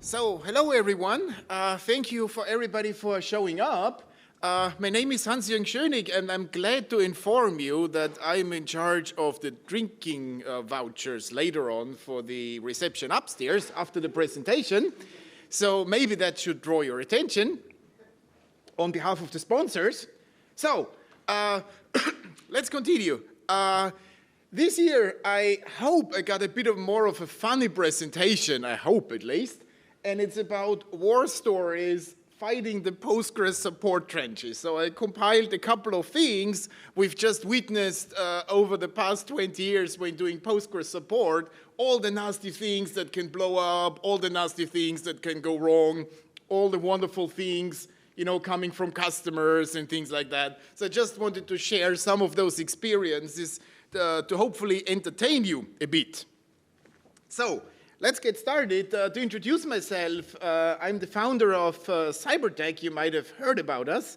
So, hello everyone. Thank you for everybody for showing up. My name is Hans-Jürgen and I'm glad to inform you that I'm in charge of the drinking vouchers later on for the reception upstairs after the presentation. So maybe that should draw your attention on behalf of the sponsors. So, let's continue. This year, I hope I got a bit of more of a funny presentation, I hope at least. And it's about war stories fighting the Postgres support trenches. So I compiled a couple of things we've just witnessed over the past 20 years when doing Postgres support, all the nasty things that can blow up, all the nasty things that can go wrong, all the wonderful things, you know, coming from customers and things like that. So I just wanted to share some of those experiences to hopefully entertain you a bit. So, let's get started. To introduce myself, I'm the founder of Cybertech. You might have heard about us.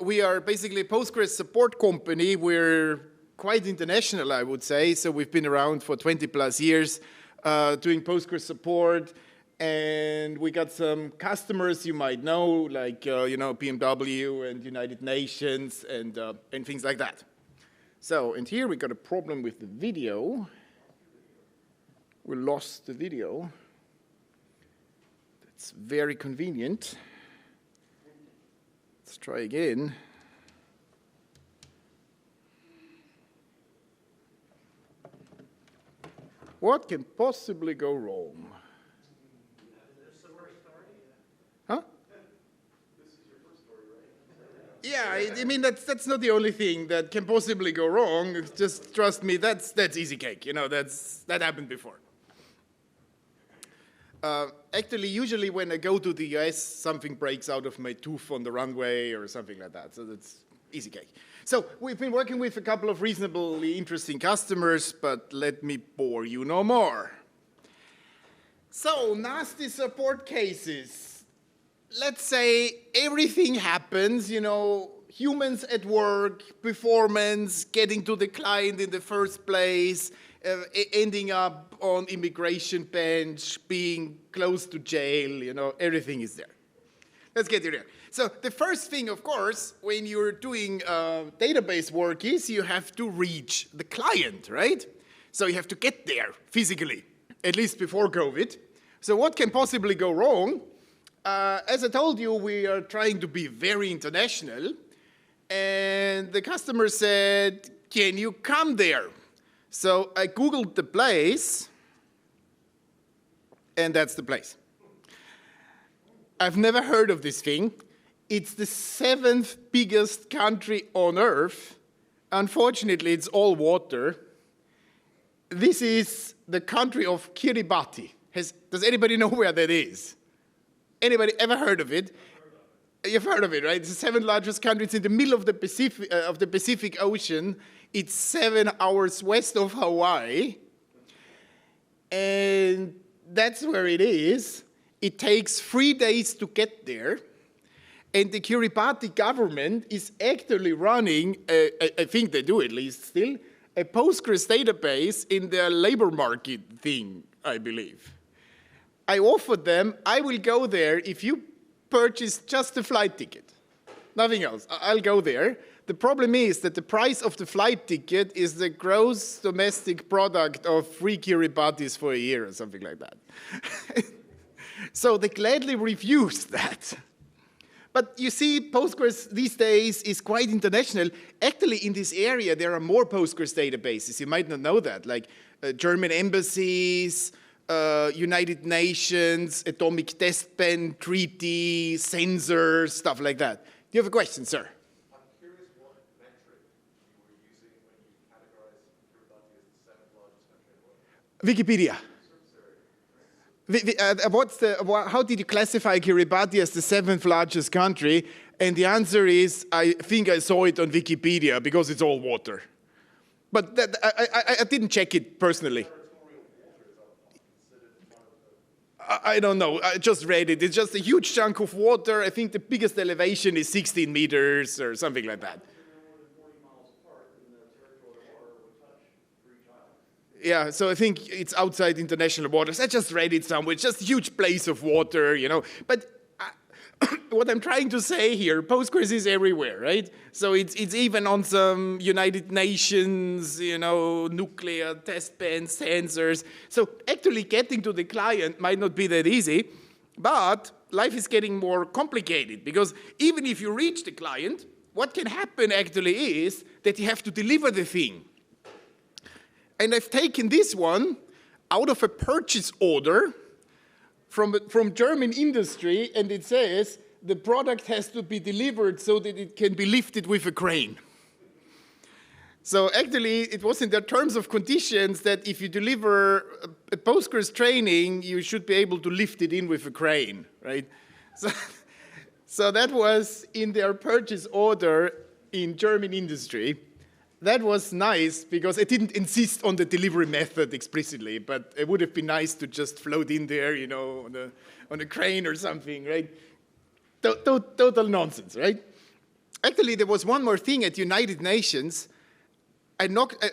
We are basically a Postgres support company. We're quite international, I would say. So we've been around for 20 plus years doing Postgres support. And we got some customers you might know, like you know, BMW and United Nations and things like that. So, and here we got a problem with the video. We lost the video. That's very convenient. Let's try again. What can possibly go wrong? Huh? This is your first story, right? Yeah, I mean, that's not the only thing that can possibly go wrong. Just trust me, that's easy cake. You know, that happened before. Actually, usually when I go to the US, something breaks out of my tooth on the runway or something like that. So that's easy cake. So we've been working with a couple of reasonably interesting customers, but let me bore you no more. So, nasty support cases. Let's say everything happens, you know, humans at work, performance, getting to the client in the first place, ending up on immigration bench, being close to jail, you know, everything is there. Let's get there. So the first thing, of course, when you're doing database work is you have to reach the client, right? So you have to get there physically, at least before COVID. So what can possibly go wrong? As I told you, we are trying to be very international. And the customer said, can you come there? So I Googled the place, and that's the place. I've never heard of this thing. It's the 7th biggest country on Earth. Unfortunately, it's all water. This is the country of Kiribati. Does anybody know where that is? Anybody ever heard of it? You've heard of it, right? It's the 7th largest country. It's in the middle of the Pacific Ocean. It's 7 hours west of Hawaii. And that's where it is. It takes 3 days to get there. And the Kiribati government is actually running, I think they do at least still, a Postgres database in their labor market thing, I believe. I offered them, I will go there if you purchase just a flight ticket. Nothing else. I'll go there. The problem is that the price of the flight ticket is the gross domestic product of 3 Kiribatis for a year or something like that. So they gladly refused that. But you see, Postgres these days is quite international. Actually, in this area, there are more Postgres databases. You might not know that, like German embassies, United Nations, Atomic Test Ban Treaty, sensors, stuff like that. Do you have a question, sir? I'm curious what metric you were using when you categorized Kiribati as the 7th largest country in the world. Wikipedia. How did you classify Kiribati as the 7th largest country? And the answer is, I think I saw it on Wikipedia because it's all water. But I didn't check it personally. I don't know. I just read it. It's just a huge chunk of water. I think the biggest elevation is 16 meters or something like that. Yeah, so I think it's outside international waters. I just read it somewhere. It's just a huge place of water, you know. But what I'm trying to say here, Postgres is everywhere, right? So it's even on some United Nations, you know, nuclear test ban sensors. So actually getting to the client might not be that easy, but life is getting more complicated because even if you reach the client, what can happen actually is that you have to deliver the thing. And I've taken this one out of a purchase order from German industry, and it says the product has to be delivered so that it can be lifted with a crane. So actually, it was in their terms of conditions that if you deliver a Postgres training, you should be able to lift it in with a crane, right? So that was in their purchase order in German industry. That was nice because it didn't insist on the delivery method explicitly, but it would have been nice to just float in there, you know, on a crane or something, right? Total nonsense, right? Actually, there was one more thing at United Nations. I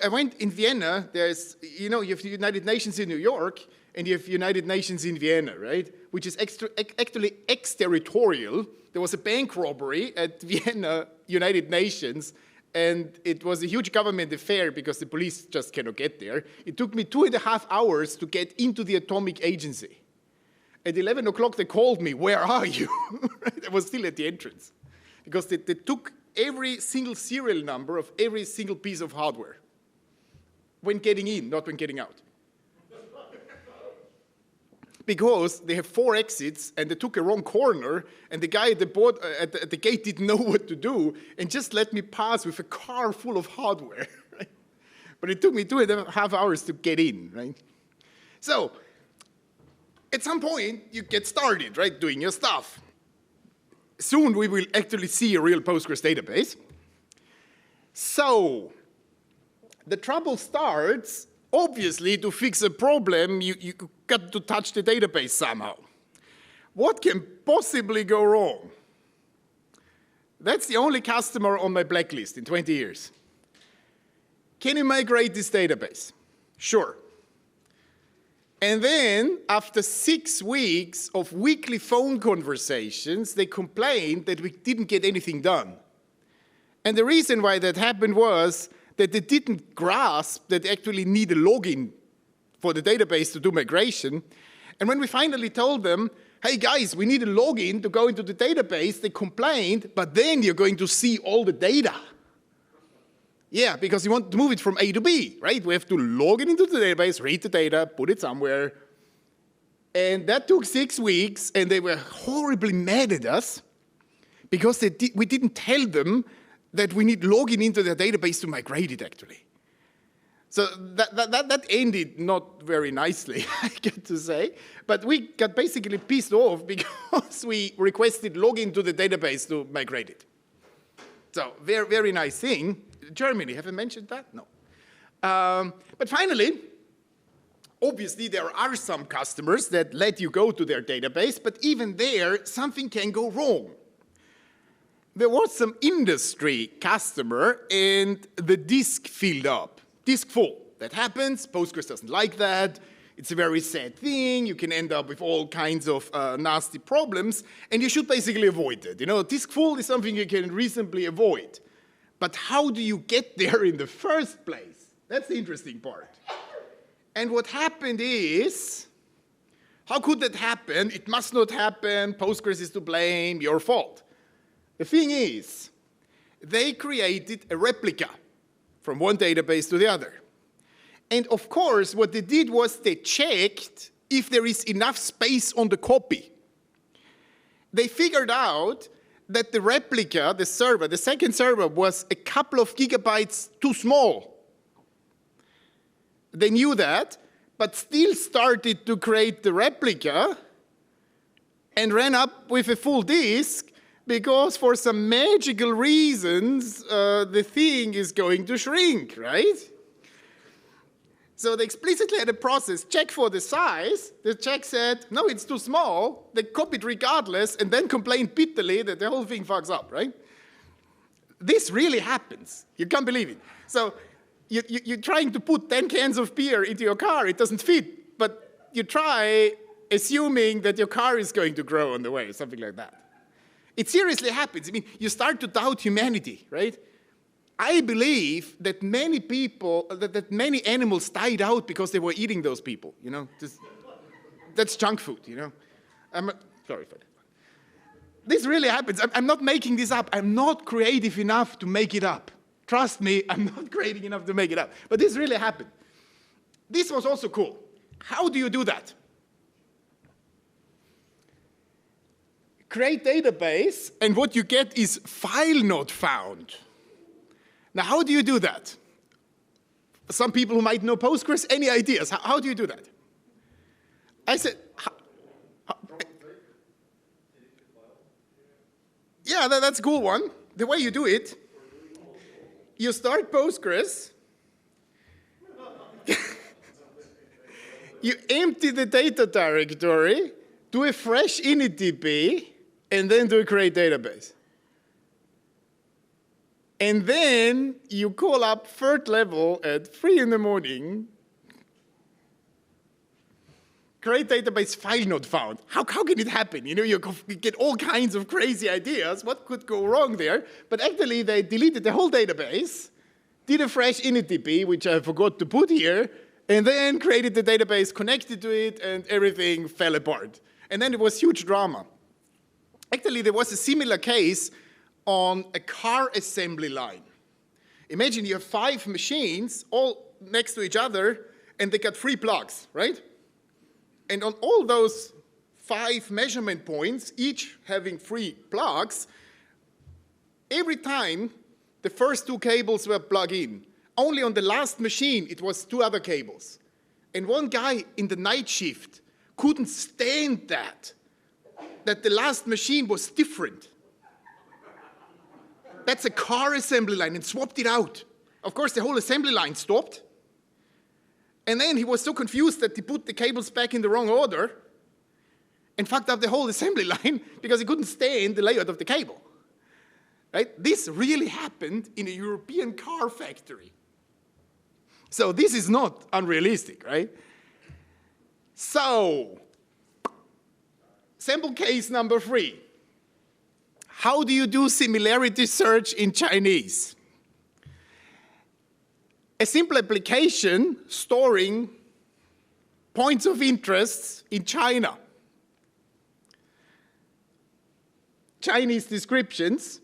went in Vienna. There's, you know, you have the United Nations in New York and you have United Nations in Vienna, right? Which is actually exterritorial. There was a bank robbery at Vienna United Nations. And it was a huge government affair because the police just cannot get there. It took me 2.5 hours to get into the atomic agency. At 11 o'clock, they called me, "Where are you?" I was still at the entrance. Because they took every single serial number of every single piece of hardware when getting in, not when getting out. Because they have 4 exits, and they took a wrong corner, and the guy at the gate didn't know what to do, and just let me pass with a car full of hardware. Right? But it took me 2.5 hours to get in, right? So, at some point, you get started, right, doing your stuff. Soon, we will actually see a real Postgres database. So, the trouble starts. Obviously, to fix a problem, you got to touch the database somehow. What can possibly go wrong? That's the only customer on my blacklist in 20 years. Can you migrate this database? Sure. And then, after 6 weeks of weekly phone conversations, they complained that we didn't get anything done. And the reason why that happened was that they didn't grasp that they actually need a login for the database to do migration. And when we finally told them, "Hey guys, we need a login to go into the database," they complained, "But then you're going to see all the data." Yeah, because you want to move it from A to B, right? We have to log it into the database, read the data, put it somewhere. And that took 6 weeks, and they were horribly mad at us because we didn't tell them that we need login into their database to migrate it, actually. So that ended not very nicely, I get to say. But we got basically pissed off because we requested login to the database to migrate it. So very, very nice thing. Germany, have I mentioned that? No. But finally, obviously, there are some customers that let you go to their database, but even there, something can go wrong. There was some industry customer, and the disk filled up, disk full. That happens. Postgres doesn't like that. It's a very sad thing. You can end up with all kinds of nasty problems, and you should basically avoid it. You know, disk full is something you can reasonably avoid. But how do you get there in the first place? That's the interesting part. And what happened is, how could that happen? It must not happen. Postgres is to blame. Your fault. The thing is, they created a replica from one database to the other. And of course, what they did was they checked if there is enough space on the copy. They figured out that the replica, the server, the second server, was a couple of gigabytes too small. They knew that, but still started to create the replica and ran up with a full disk because for some magical reasons, the thing is going to shrink, right? So they explicitly had a process, check for the size. The check said, no, it's too small. They copied regardless and then complained bitterly that the whole thing fucks up, right? This really happens. You can't believe it. So you're trying to put 10 cans of beer into your car. It doesn't fit, but you try assuming that your car is going to grow on the way, something like that. It seriously happens. I mean, you start to doubt humanity, right? I believe that many people, that many animals died out because they were eating those people, you know? That's junk food, you know? Sorry for that. This really happens. I'm not making this up. I'm not creative enough to make it up. Trust me, I'm not creative enough to make it up. But this really happened. This was also cool. How do you do that? Create database, and what you get is file not found. Now, how do you do that? Some people who might know Postgres, any ideas? How do you do that? I said, yeah, that's a cool one. The way you do it, you start Postgres, you empty the data directory, do a fresh initdb, and then do a create database. And then you call up third level at 3 in the morning, create database file not found. How can it happen? You know, you get all kinds of crazy ideas. What could go wrong there? But actually, they deleted the whole database, did a fresh initdb, which I forgot to put here, and then created the database, connected to it, and everything fell apart. And then it was huge drama. Actually, there was a similar case on a car assembly line. Imagine you have 5 machines all next to each other, and they got 3 plugs, right? And on all those 5 measurement points, each having 3 plugs, every time the first 2 cables were plugged in. Only on the last machine, it was 2 other cables. And one guy in the night shift couldn't stand that the last machine was different. That's a car assembly line, and swapped it out. Of course, the whole assembly line stopped. And then he was so confused that he put the cables back in the wrong order and fucked up the whole assembly line because he couldn't stand the layout of the cable. Right? This really happened in a European car factory. So this is not unrealistic, right? So, sample case number 3. How do you do similarity search in Chinese? A simple application storing points of interest in China. Chinese descriptions.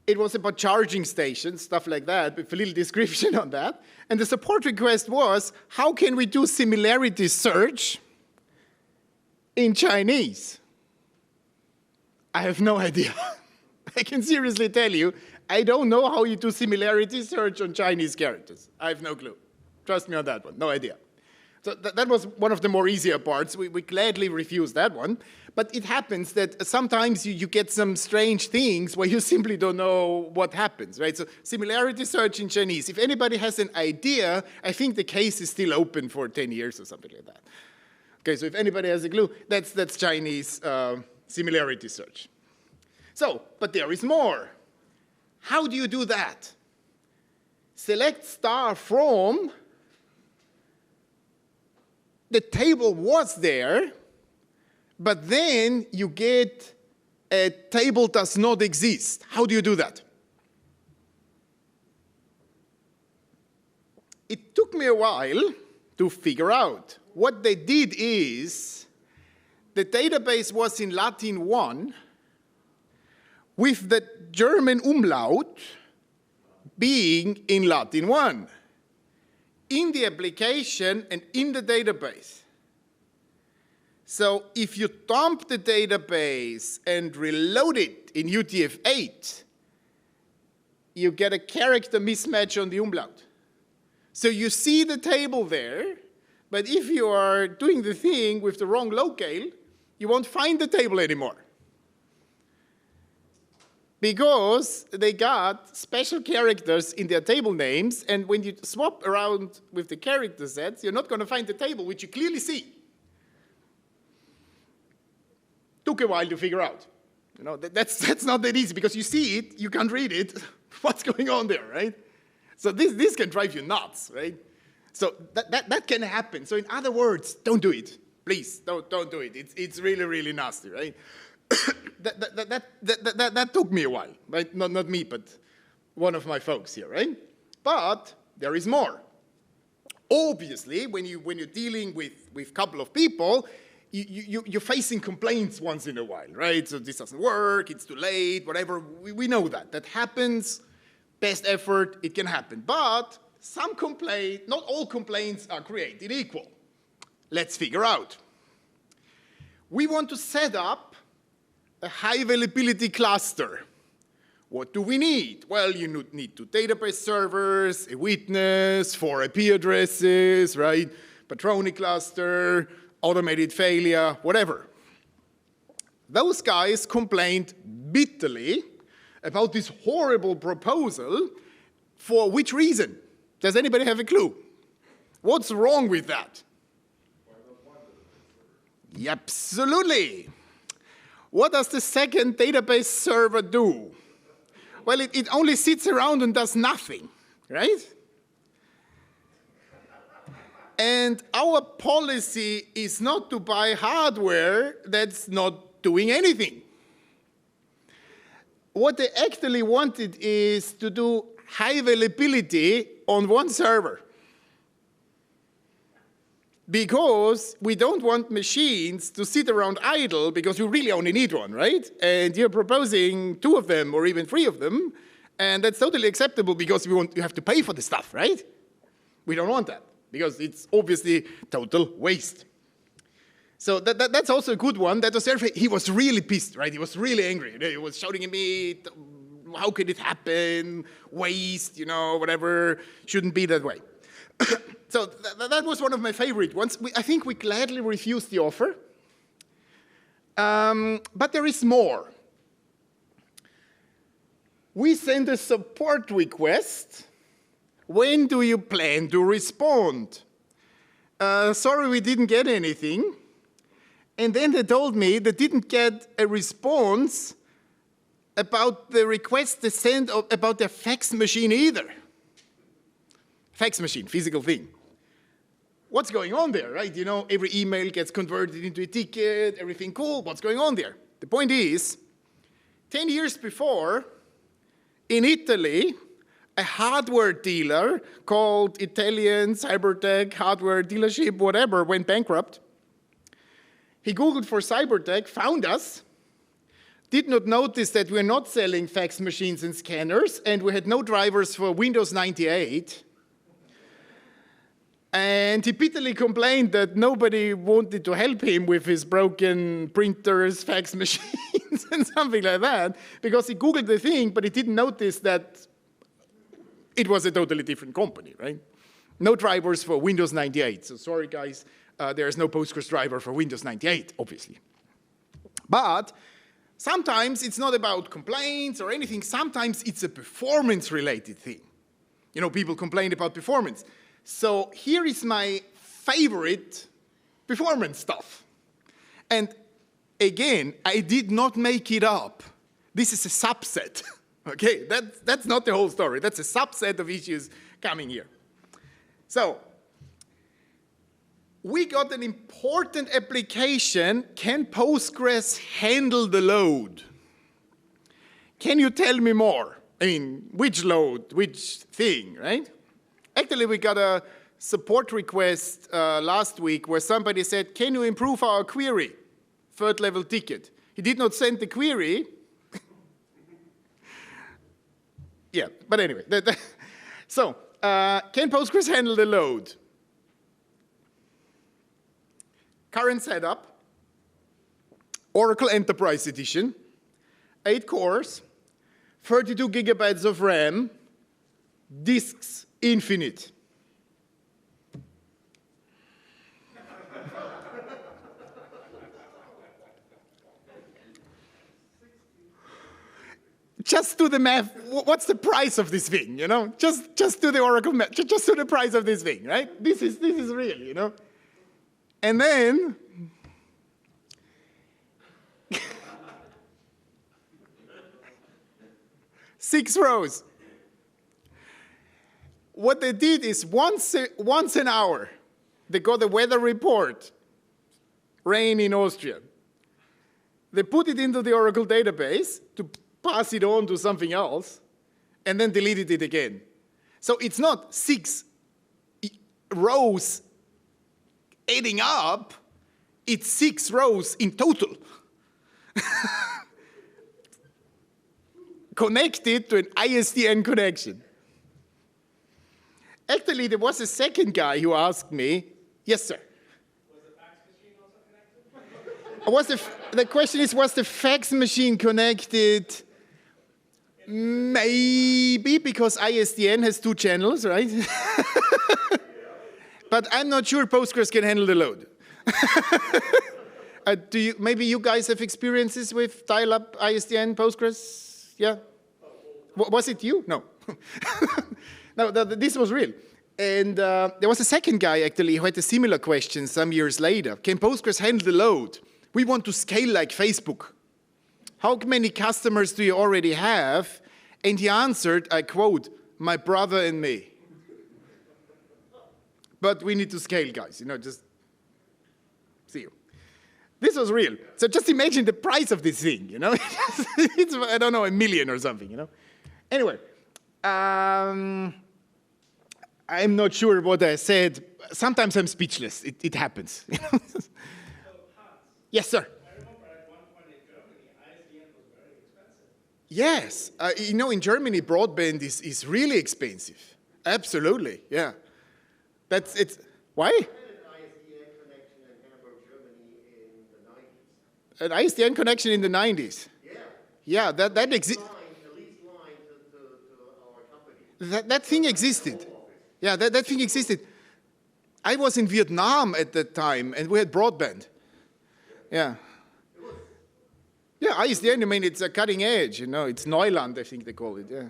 It was about charging stations, stuff like that, with a little description on that. And the support request was, how can we do similarity search in Chinese? I have no idea. I can seriously tell you, I don't know how you do similarity search on Chinese characters. I have no clue. Trust me on that one, no idea. So that was one of the more easier parts. We gladly refused that one. But it happens that sometimes you get some strange things where you simply don't know what happens, right? So similarity search in Chinese. If anybody has an idea, I think the case is still open for 10 years or something like that. Okay, so if anybody has a clue, that's Chinese similarity search. So, but there is more. How do you do that? Select star from, the table was there, but then you get a table does not exist. How do you do that? It took me a while to figure out. What they did is, the database was in Latin 1, with the German umlaut being in Latin 1, in the application and in the database. So if you dump the database and reload it in UTF-8, you get a character mismatch on the umlaut. So you see the table there, but if you are doing the thing with the wrong locale, you won't find the table anymore. Because they got special characters in their table names, and when you swap around with the character sets, you're not going to find the table, which you clearly see. Took a while to figure out. That's not that easy, because you see it, you can't read it. What's going on there, right? So this can drive you nuts, right? So that can happen. So in other words, don't do it. Please, don't do it. It's really, really nasty, right? that took me a while, right? Not me, but one of my folks here, right? But there is more. Obviously, when you're dealing with a couple of people, you're facing complaints once in a while, right? So this doesn't work, it's too late, whatever. We know that. That happens. Best effort, it can happen. But some complaints, not all complaints are created equal. Let's figure out. We want to set up a high availability cluster. What do we need? Well, you need 2 database servers, a witness, 4 IP addresses, right? Patroni cluster, automated failure, whatever. Those guys complained bitterly about this horrible proposal. For which reason? Does anybody have a clue? What's wrong with that? Absolutely. What does the second database server do? Well, it only sits around and does nothing, right? And our policy is not to buy hardware that's not doing anything. What they actually wanted is to do high availability on one server. Because we don't want machines to sit around idle because you really only need one, right? And you're proposing 2 of them or even 3 of them, and that's totally acceptable because you have to pay for the stuff, right? We don't want that because it's obviously total waste. So that's also a good one. That was he was really pissed, right? He was really angry. He was shouting at me, how could it happen? Waste, whatever, shouldn't be that way. So that was one of my favorite ones. I think we gladly refused the offer. But there is more. We send a support request. When do you plan to respond? Sorry, we didn't get anything. And then they told me they didn't get a response about the request they sent about their fax machine either. Fax machine, physical thing. What's going on there, right? Every email gets converted into a ticket, everything cool. What's going on there? The point is, 10 years before, in Italy, a hardware dealer called Italian Cybertech Hardware Dealership, whatever, went bankrupt. He Googled for Cybertech, found us, did not notice that we're not selling fax machines and scanners, and we had no drivers for Windows 98. And he bitterly complained that nobody wanted to help him with his broken printers, fax machines, and something like that, because he Googled the thing, but he didn't notice that it was a totally different company, right? No drivers for Windows 98. So sorry, guys, there is no Postgres driver for Windows 98, obviously. But sometimes it's not about complaints or anything. Sometimes it's a performance-related thing. People complain about performance. So here is my favorite performance stuff. And again, I did not make it up. This is a subset. Okay, that's not the whole story. That's a subset of issues coming here. So we got an important application. Can Postgres handle the load? Can you tell me more? I mean, which load, which thing, right? Actually, we got a support request last week where somebody said, can you improve our query? 3rd level ticket. He did not send the query. Yeah, but anyway. So, can Postgres handle the load? Current setup, Oracle Enterprise Edition, 8 cores, 32 gigabytes of RAM, disks infinite. Just do the math. What's the price of this thing, Just do the Oracle math. Just do the price of this thing, right? This is real, And then, six rows. what they did is once an hour, they got a weather report, rain in Austria. They put it into the Oracle database to pass it on to something else, and then deleted it again. So it's not 6 rows adding up, it's 6 rows in total. Connected to an ISDN connection. Actually, there was a second guy who asked me, yes, sir. Was the fax machine also connected? The question is, was the fax machine connected? Maybe, because ISDN has 2 channels, right? But I'm not sure Postgres can handle the load. Maybe you guys have experiences with dial-up ISDN Postgres? Yeah? Was it you? No. No, this was real. And there was a second guy, actually, who had a similar question some years later. Can Postgres handle the load? We want to scale like Facebook. How many customers do you already have? And he answered, I quote, my brother and me. But we need to scale, guys, just see you. This was real. So just imagine the price of this thing, It's, I don't know, $1 million or something, Anyway, I'm not sure what I said. Sometimes I'm speechless. It happens. So, Hans, Yes, sir. I remember at one point in Germany, ISDN was very expensive. Yes. In Germany, broadband is really expensive. Absolutely, yeah. Why? I had an ISDN connection in Hamburg, Germany in the 90s. An ISDN connection in the 90s. Yeah. Yeah, that exists. The least line to our company. That thing existed. Yeah, that thing existed. I was in Vietnam at that time, and we had broadband. Yeah. Yeah, ISDN, I mean, it's a cutting edge, It's Neuland, I think they call it, yeah.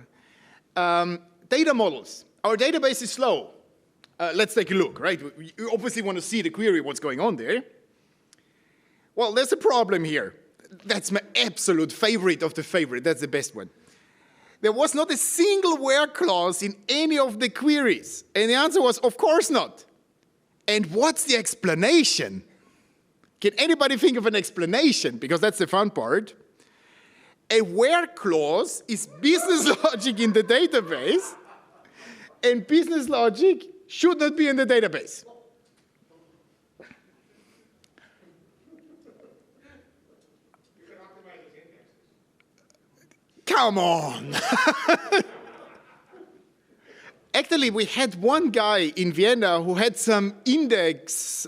Data models. Our database is slow. Let's take a look, right? You obviously want to see the query, what's going on there. Well, there's a problem here. That's my absolute favorite of the favorite. That's the best one. There was not a single where clause in any of the queries. And the answer was, of course not. And what's the explanation? Can anybody think of an explanation? Because that's the fun part. A where clause is business logic in the database, and business logic should not be in the database. Come on. Actually, we had one guy in Vienna who had some index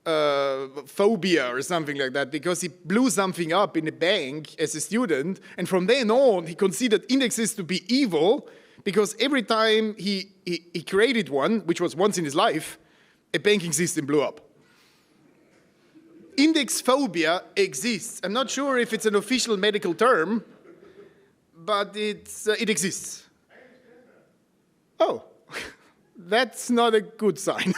phobia or something like that because he blew something up in a bank as a student, and from then on he considered indexes to be evil because every time he created one, which was once in his life, a banking system blew up. Index phobia exists. I'm not sure if it's an official medical term, but it exists. Oh, that's not a good sign.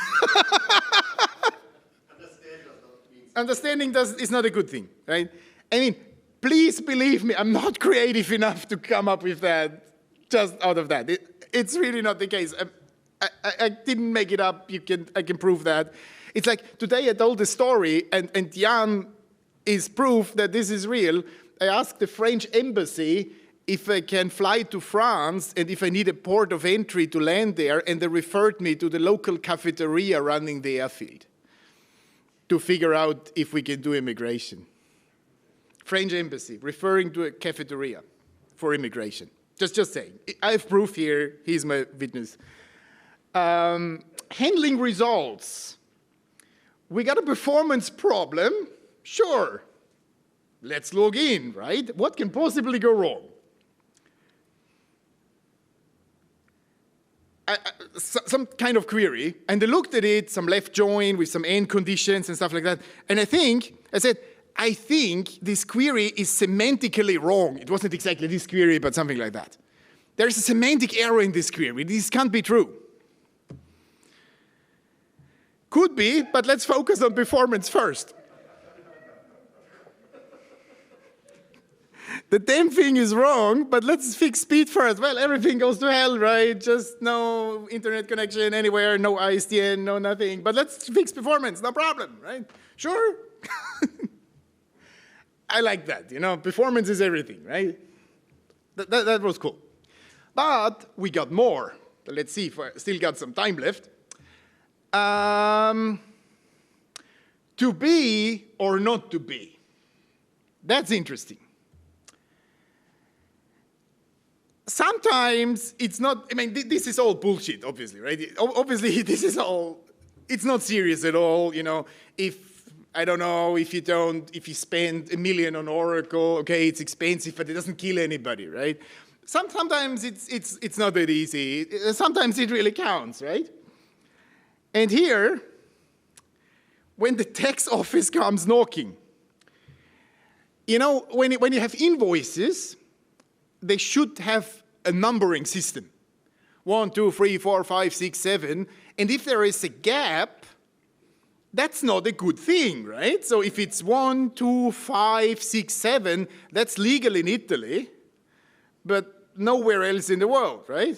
Understanding is not a good thing, right? I mean, please believe me, I'm not creative enough to come up with that just out of that. It's really not the case. I didn't make it up. I can prove that. It's like today I told the story, and Jan is proof that this is real. I asked the French embassy if I can fly to France and if I need a port of entry to land there, and they referred me to the local cafeteria running the airfield to figure out if we can do immigration. French embassy, referring to a cafeteria for immigration. Just saying. I have proof here. He's my witness. Handling results. We got a performance problem. Sure. Let's log in, right? What can possibly go wrong? Some kind of query, and they looked at it, some left join with some end conditions and stuff like that. And I said, I think this query is semantically wrong. It wasn't exactly this query, but something like that. There's a semantic error in this query. This can't be true. Could be, but let's focus on performance first. The damn thing is wrong, but let's fix speed first. Well, everything goes to hell, right? Just no internet connection anywhere, no ISDN, no nothing. But let's fix performance, no problem, right? Sure. I like that, you know, performance is everything, right? That was cool. But we got more. Let's see if I still got some time left. To be or not to be. That's interesting. Sometimes it's not, I mean, this is all bullshit, obviously, right? Obviously, this is all, it's not serious at all, you know. If, I don't know, if you spend $1 million on Oracle, okay, it's expensive, but it doesn't kill anybody, right? Sometimes it's not that easy. Sometimes it really counts, right? And here, when the tax office comes knocking, you know, when you have invoices, they should have a numbering system. 1, 2, 3, 4, 5, 6, 7. And if there is a gap, that's not a good thing, right? So if it's 1, 2, 5, 6, 7, that's legal in Italy, but nowhere else in the world, right?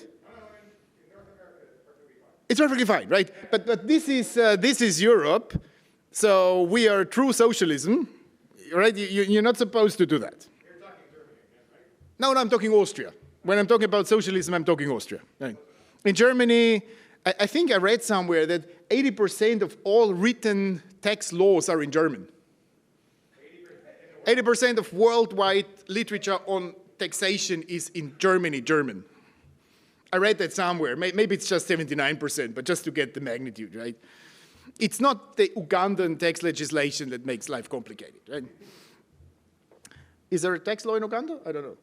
It's perfectly fine, right? But this is Europe, so we are true socialism, right? You're not supposed to do that. You're talking Germany, right? No, I'm talking Austria. When I'm talking about socialism, I'm talking Austria. Right? In Germany, I think I read somewhere that 80% of all written tax laws are in German. 80% of worldwide literature on taxation is in German. I read that somewhere. Maybe it's just 79%, but just to get the magnitude, right? It's not the Ugandan tax legislation that makes life complicated, right? Is there a tax law in Uganda? I don't know.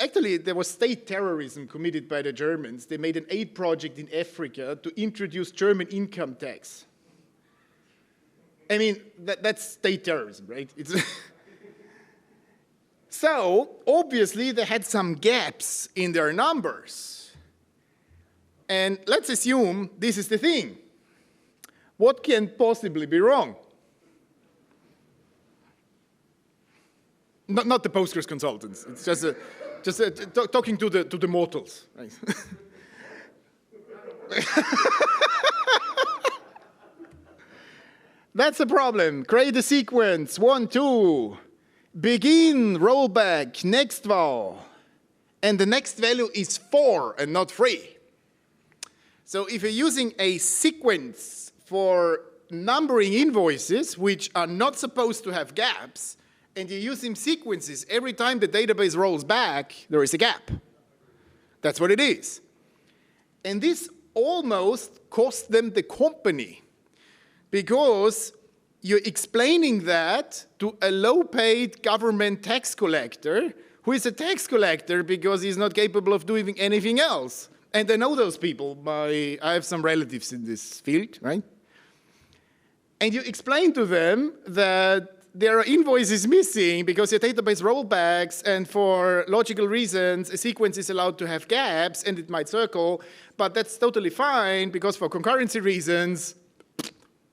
Actually, there was state terrorism committed by the Germans. They made an aid project in Africa to introduce German income tax. I mean, that's state terrorism, right? So, obviously, they had some gaps in their numbers. And let's assume this is the thing. What can possibly be wrong? Not the Postgres consultants. It's just talking to the mortals. Right? That's the problem. Create a sequence. 1, 2. Begin, rollback, next val. And the next value is 4 and not 3. So if you're using a sequence for numbering invoices, which are not supposed to have gaps, and you're using sequences, every time the database rolls back, there is a gap. That's what it is. And this almost cost them the company, because you're explaining that to a low-paid government tax collector who is a tax collector because he's not capable of doing anything else. And I know those people. I have some relatives in this field, right? And you explain to them that there are invoices missing because your database rollbacks, and for logical reasons, a sequence is allowed to have gaps, and it might circle, but that's totally fine because for concurrency reasons,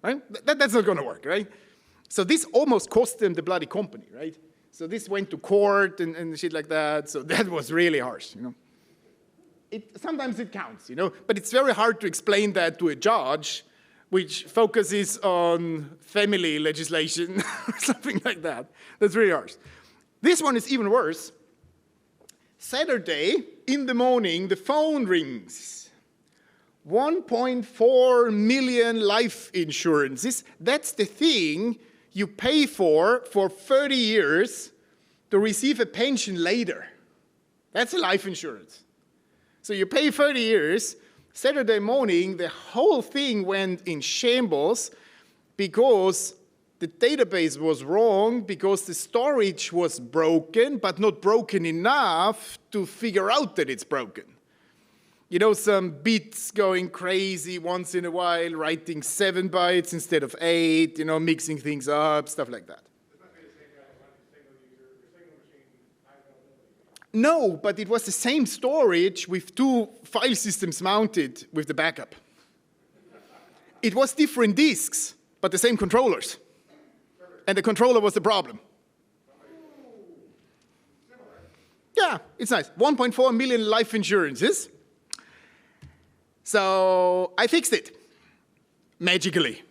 right? That's not going to work, right? So this almost cost them the bloody company, right? So this went to court and shit like that. So that was really harsh, you know. Sometimes it counts, you know, but it's very hard to explain that to a judge which focuses on family legislation or something like that. That's really harsh. This one is even worse. Saturday in the morning, the phone rings. 1.4 million life insurances. That's the thing you pay for 30 years to receive a pension later. That's a life insurance. So you pay 30 years. Saturday morning, the whole thing went in shambles because the database was wrong, because the storage was broken, but not broken enough to figure out that it's broken. You know, some bits going crazy once in a while, writing 7 bytes instead of 8, you know, mixing things up, stuff like that. No, but it was the same storage with 2 file systems mounted with the backup. It was different disks, but the same controllers. And the controller was the problem. Yeah, it's nice. 1.4 million life insurances. So I fixed it magically.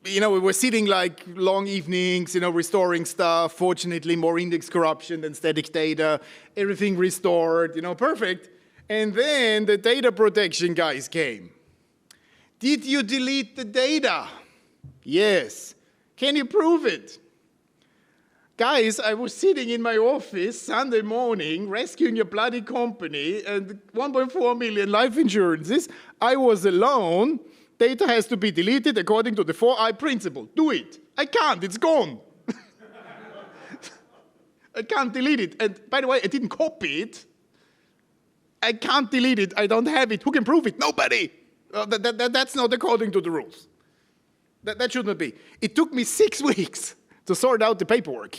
We were sitting like long evenings, restoring stuff. Fortunately, more index corruption than static data. Everything restored, perfect. And then the data protection guys came. Did you delete the data? Yes. Can you prove it? Guys, I was sitting in my office Sunday morning, rescuing a bloody company and 1.4 million life insurances. I was alone. Data has to be deleted according to the 4I principle. Do it. I can't. It's gone. I can't delete it. And by the way, I didn't copy it. I can't delete it. I don't have it. Who can prove it? Nobody. That's not according to the rules. That should not be. It took me 6 weeks to sort out the paperwork.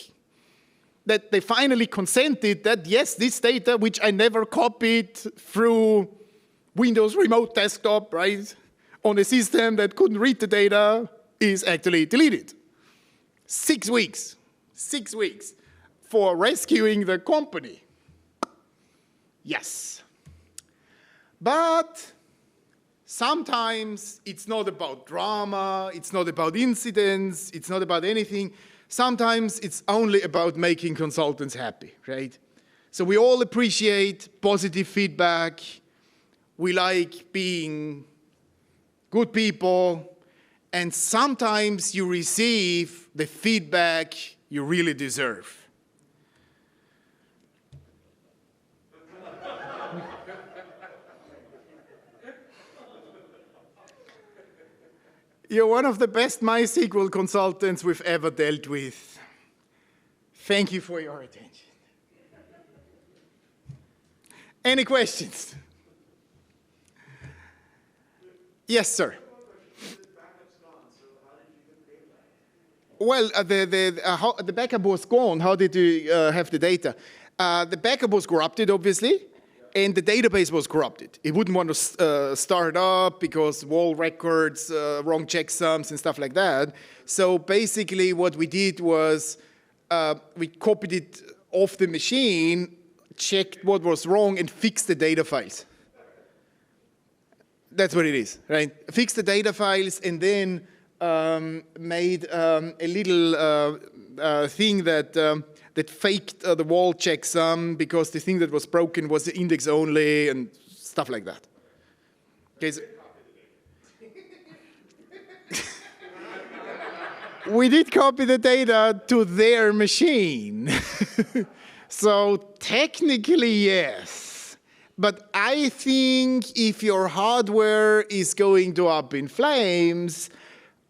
That they finally consented that, yes, this data, which I never copied through Windows Remote Desktop, right, on a system that couldn't read the data, is actually deleted. 6 weeks. 6 weeks for rescuing the company. Yes. But sometimes it's not about drama, it's not about incidents, it's not about anything. Sometimes it's only about making consultants happy, right? So we all appreciate positive feedback. We like being good people. And sometimes you receive the feedback you really deserve. You're one of the best MySQL consultants we've ever dealt with. Thank you for your attention. Any questions? Yes, sir. Well, the backup was gone. How did you have the data? The backup was corrupted, obviously. And the database was corrupted. It wouldn't want to start up because wall records, wrong checksums, and stuff like that. So basically what we did was we copied it off the machine, checked what was wrong, and fixed the data files. That's what it is, right? Fixed the data files and then made a little thing that faked the wall checksum because the thing that was broken was the index only and stuff like that. Okay, so we did copy the data to their machine. So technically, yes. But I think if your hardware is going to up in flames,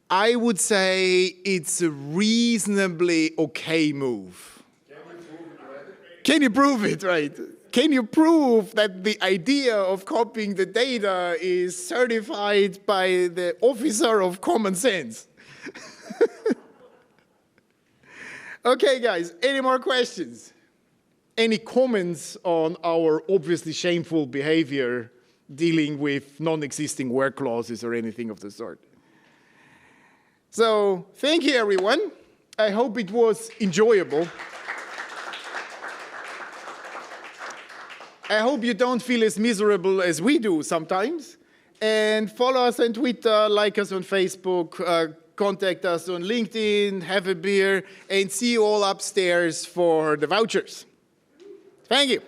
I would say it's a reasonably okay move. Can you prove it, right? Can you prove that the idea of copying the data is certified by the officer of common sense? Okay, guys, any more questions? Any comments on our obviously shameful behavior dealing with non-existing work clauses or anything of the sort? So, thank you, everyone. I hope it was enjoyable. I hope you don't feel as miserable as we do sometimes. And follow us on Twitter, like us on Facebook, contact us on LinkedIn, have a beer, and see you all upstairs for the vouchers. Thank you.